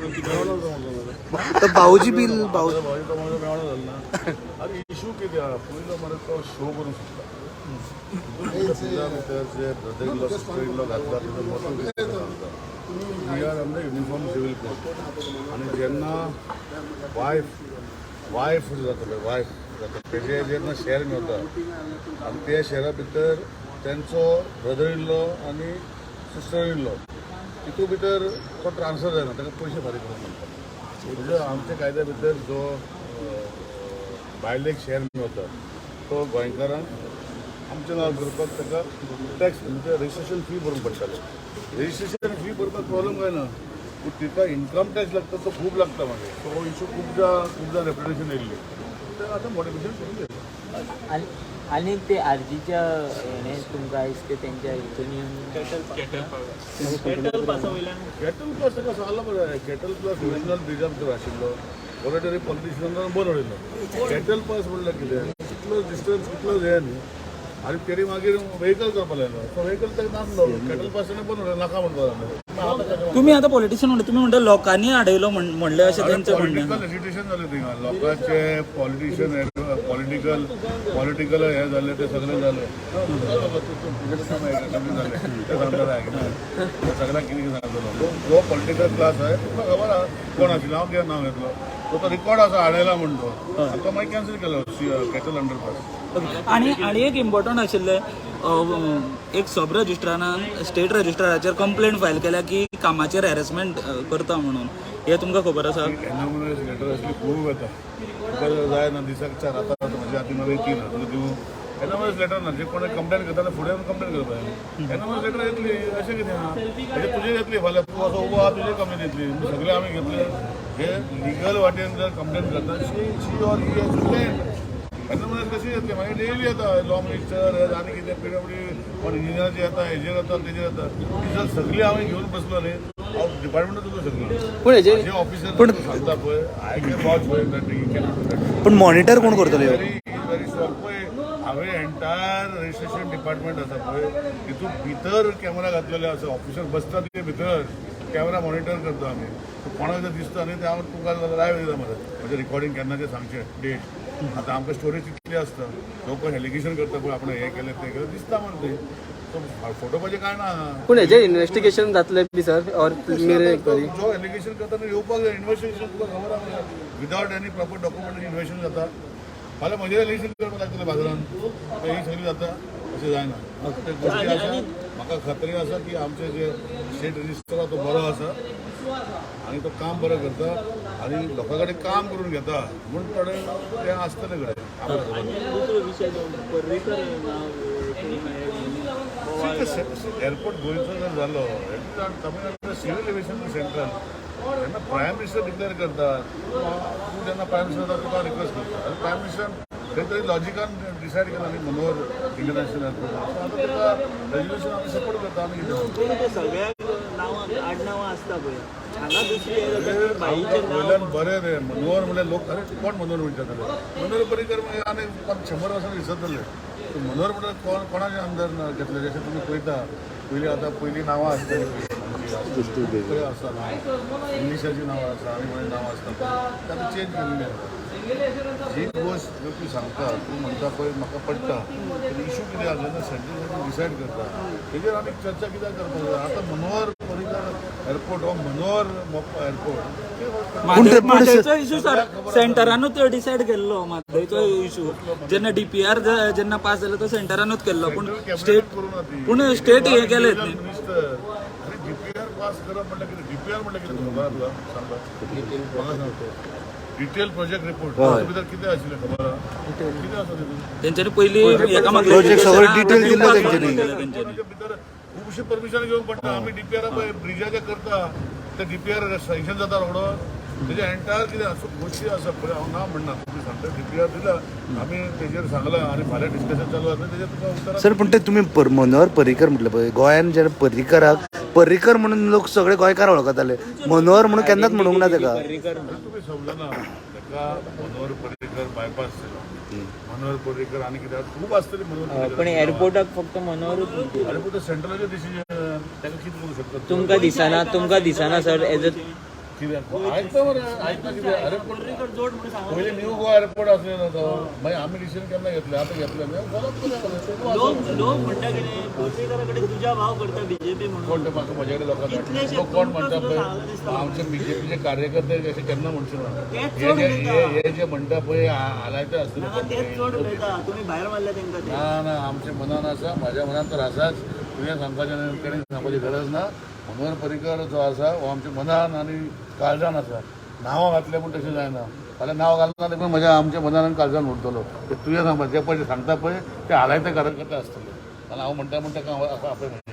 तर भाऊजी बिल भाऊ भाजी तो माझा मेळावा झाला ना अरे इशू किती पयलो मरे तो शो करूंक शकता ब्रदरीलो घातला तिथं मोठो we are under uniform civil code आणि जेन्ना वायफ जातले वायफ जाता तेजे जेन्ना शेअर मेळटा आनी ते शेअरा भितर तेंचो ब्रदर इन लॉ आनी सिस्टर इन लॉ तितू भितर तो ट्रान्सफर जायना ताका पयशे फारीक करूंक मेळटा म्हणजे आमच्या कायद्या भितर जो बायलेक शेअर मेळटा तो गोंयकारांक आमचें नांव करपाक ताका टॅक्स म्हणजे रजिस्ट्रेशन फी भरूंक पडटालें रजिस्ट्रेशन फी भरपाक प्रॉब्लम काय ना पूण तिका इन्कम टॅक्स लागता तो खूब लागता मागीर तो इशू खूबदां रेप्युटेशन येयल्ली तर आतां मॉडिफिकेशन करून दिलें आणि ते आरजीच्या हेणे तुमकां आयज ते तेंच्या हितून येवन कॅटल प्लस ताका सांगला मरे कॅटल प्लस ओरिजिनल ब्रिजा भितर आशिल्लो बरो तरी पॉलिटिशियनान बंद उडयलो कॅटल प्लस म्हणल्यार कितें कितलो डिस्टन्स कितलो हें न्ही आनी तेणी मागीर व्हेकल करपाक लायलो तो व्हेकल ताका नासलो कॅटल प्लसाने बंद उडयलो नाका म्हणपाक तुम्ही आता पॉलिटिशियन म्हणले तुम्ही म्हणता लोकांनी अडयलो म्हणले अशें तेंचें म्हणणें पॉलिटिकल एजिटेशन जालें थिंगा लोकांचे पॉलिटिकल हे जाले ते सगळे जाले ते सांगता सगळ्यांक कितें सांगतलो जो पॉलिटिकल क्लास आहे तुका खबर आहा कोण आशिल्लो हांव कितें नांव घेतलो तो रिकॉर्ड आसा हाडयला म्हण तो आतां मागीर कॅन्सल केलो कॅटल अंडरपास आणि एक इम्पॉर्टंट आशिल्लें एक सब रजिस्ट्रारान स्टेट रजिस्ट्राराचेर कंप्लेंट फायल केल्या की कामाचेर हॅरेसमेंट करता म्हणून हे तुमकां खबर आसा एनॉमनस लेटर असली खूब येता तुका जाय ना दिसाक 4 आतां म्हजी आतां नवी 3 तुका दिवं एनॉमनस लेटर ना जे कोण कंप्लेंट करता फुडें कंप्लेंट करपाक एनॉमनस लेटर येतली अशें कितें आहा तुजें येतली फाल्यां तूं असो उबो आहा तुजें कंप्लेंट येतली सगळे आमी घेतले हे लिगल वाटेन जर कंप्लेंट करता she or he has to stand anonymous कशी येतली मागीर डेली येता लॉ मिनिस्टर आनी कितें PWD कोण इंजिनियराचे येता हेजेर येता तेजेर येता ती जर सगळीं हांवें घेवन बसलो न्ही हांव डिपार्टमेंटान तुका सगळीं पूण हेजे जे ऑफिसर सांगता पळय आय कॅन वॉच पळय पण मॉनिटर कोण करतलो व्हेरी स्ट्रॉंग पळय हांवें एंटायर रजिस्ट्रेशन डिपार्टमेंट आसा पळय तितून भितर कॅमेरा घातलेले आसा ऑफिसर बसता ते भितर कॅमेरा मॉनिटर करता आमी कोणाक जर दिसता न्ही ते हांव तुमकां लायव्ह दिता मरे म्हणजे रिकॉर्डिंग केन्ना तें सांगचें डेट आतां आमकां स्टोरेज कितली आसता जो कोण एलिगेशन करता पळय आपण हें केलें तें केलें दिसता मरे तें फोटोवपाचें कांय ना पूण हेजें इन्व्हेस्टिगेशन जातलें बी सर ऑर जो एलिगेशन करता तो येवपाक जाय इन्व्हेस्टिगेशन तुका खबर आहा without any proper documentation investigation जाता फाल्यां म्हजें एलिगेशन करपाक लागतलें बाजारांत ही सगळी जाता अशें जायना ते गोश्टी आसा म्हाका खात्री आसा की आमचें जे स्टेट रजिस्टर आसा तो बरो आसा आनी तो काम बरें करता आनी लोकां कडेन काम करून घेता म्हूण थोडें तें आसतलें कडेन एअरपोर्ट गोंयचो जर जालो तामिळनाडू सिव्हिल एव्हिएशन सेंट्रल जेन्ना प्रायम मिनिस्टर डिक्लेअर करता तूं जेन्ना प्रायम मिनिस्टर जाता तुका रिक्वेस्ट करता आनी प्रायम मिनिस्टर खंय तरी लॉजिकान डिसायड केला न्ही मनोहर इंटरनॅशनल एअरपोर्ट आतां तुका रेजल्युशन आमी सपोर्ट करता आमी कितें सगळ्याक आडनांवां आसता पळय हांगा दुसरी वयल्यान बरें रे मनोहर म्हणल्यार लोक अरे कोण मनोहर म्हणटाले मनोहर पर्रीकर आनी 100 वर्सां विसरतले मनोहर म्हणल्यार कोणाचे आमदार घेतले जशें तुमी पळयता पयलीं नांवां आसतालीं आसा इंग्लिशाची नांवां आसा आनी कोणाची नांवां आसता ताका चेंज केल्ली आसा जी गोश्ट तूं सांगता तूं म्हणटा पळय म्हाका पडटा इशू कितें आहा जेन्ना सेंट्रल गव्हर्मेंट डिसायड करता तेजेर आमी चर्चा कित्याक करपाक जाय आतां मनोहर पर्रीकर एअरपोर्ट हो मनोहर मोप्पा एअरपोर्ट म्हादयचो इशू सर सेंटरानूच डिसायड केल्लो म्हादयचो इशू जेन्ना DPR जेन्ना पास जालो तो सेंटरानूच केल्लो पूण स्टेट हे केलें DPR पास करप म्हणल्यार कितें DPR म्हणल्यार कितें खबर आहा तुका सांगता म्हाका सांगता डिटेल प्रोजेक्ट रिपोर्ट भितर कितें आशिल्लें खबर आहा कितें आसा तितून तेंच्यांनी पयलीं प्रोजेक्ट सगळें डिटेल दिल्लो भितर खुबशे परमिशन घेवंक पडटा आमी DPR पळय ब्रिजाचे करता ते DPR सँक्शन जाता रोखडो तेजे एंटायर कितें आसा गोश्टी आसा पळय हांव ना म्हणना तुमी सांगता DPR दिला आमी तेजेर सांगलां आनी फाल्यां डिस्कशन चालू आसा तेजेर तुका उत्तर सर पण ते तुम्ही मनोहर पर्रीकर म्हटलं पळय गोंयान जेन्ना पर्रीकर म्हणून लोक सगळे गोंयकार वळखताले मनोहर म्हणून केन्नाच म्हणूंक ना ताका तुमी समजना ताका मनोहर पर्रीकर बायपास केलो मनोहर पर्रीकर आनी कितें खूब आसतली मनोहर पण एअरपोर्टाक फक्त मनोहरूच एअरपोर्ट सेंट्रलाचें डिसिजन ताका कितें करूंक शकता तुमकां दिसना सर एज अ कित्याक आयकता मरे आयकता कितें अरे पूण पयलीं न्यू गोवा एअरपोर्ट आसलेलो तो मागीर आमी डिसिजन केन्ना घेतलें आतां घेतलें न्हू लोक म्हणटा कितें पर्रीकरा कडेन तुझा भाव करता बीजेपी म्हणून कोण ते म्हाका म्हजे कडेन लोकांना तो कोण म्हणटा पळय आमचे बीजेपीचे कार्यकर्ते अशें केन्ना म्हणचे ना हे जे म्हणटा पळय हालायते आसतले तेच चड उलयता तुमी भायर मारल्या तेंका ते ना ना आमच्या मनान आसा म्हाज्या मनान तर आसाच तुवें सांगपाचें कडेन सांगपाची गरज ना मनोहर पर्रीकर जो आसा हो आमच्या मनान आनी काळजान आसा नांवां घातलें पूण तशें जायना फाल्यां नांव घालना देखून म्हज्या आमच्या मनान आनी काळजान उरतलो ते तुवें सांगपा जे पळय सांगता पळय ते हालायते कार्यकर्ते आसतले आनी हांव म्हणटा काय असं आपलं